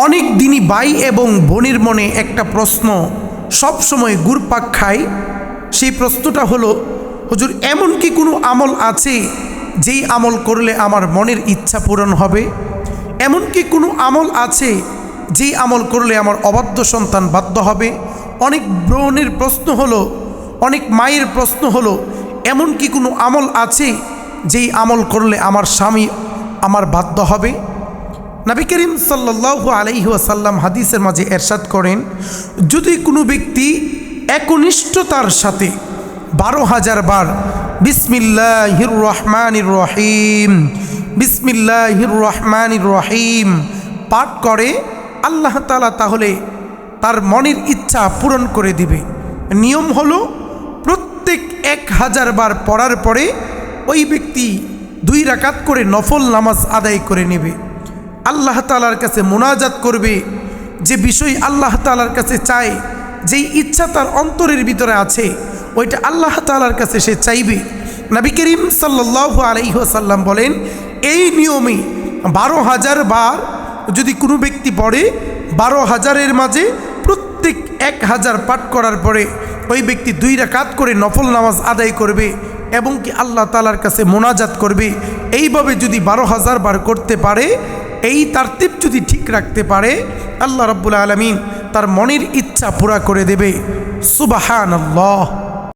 অনেক দিনই ভাই এবং বোনের মনে একটা প্রশ্ন সব সময় ঘুরপাক খায়। সেই প্রশ্নটা হলো, হুজুর এমন কি কোনো আমল আছে যেই আমল করলে আমার মনের ইচ্ছা পূরণ হবে? এমন কি কোনো আমল আছে যেই আমল করলে আমার অবাধ্য সন্তান বাধ্য হবে? অনেক বোনের প্রশ্ন হলো, অনেক মায়ের প্রশ্ন হলো, এমন কি কোনো আমল আছে যেই আমল করলে আমার স্বামী আমার বাধ্য হবে? নবী করিম সাল্লাল্লাহু আলাইহি ওয়াসাল্লাম হাদিসের মাঝে ইরশাদ করেন, যদি কোনো ব্যক্তি একনিষ্ঠতার সাথে 12,000 বার বিসমিল্লাহির রহমানির রহিম বিসমিল্লাহির রহমানির রহিম পাঠ করে, আল্লাহ তাআলা তাহলে তার মনের ইচ্ছা পূরণ করে দিবে। নিয়ম হলো, প্রত্যেক 1000 বার পড়ার পরে ওই ব্যক্তি 2 রাকাত করে নফল নামাজ আদায় করে নেবে। আল্লাহ তাআলার কাছে মুনাজাত করবে, যে বিষয় আল্লাহ তাআলার কাছে চায়, যেই ইচ্ছা তার অন্তরের ভিতরে আছে, ওইটা আল্লাহ তাআলার কাছে সে চাইবে। নবী করিম সাল্লাল্লাহু আলাইহি ওয়াসাল্লাম বলেন, এই নিয়মে 12,000 বার যদি কোনো ব্যক্তি পড়ে, 12,000-এর মাঝে প্রত্যেক 1000 পাঠ করার পরে ওই ব্যক্তি 2 রাকাত করে নফল নামাজ আদায় করবে এবং কি আল্লাহ তাআলার কাছে মুনাজাত করবে। এইভাবে যদি 12,000 বার করতে পারে, এই তারতিব যদি ঠিক রাখতে পারে, আল্লাহ রাব্বুল আলামিন তার মনের ইচ্ছা পুরা করে দেবে। সুবহানাল্লাহ।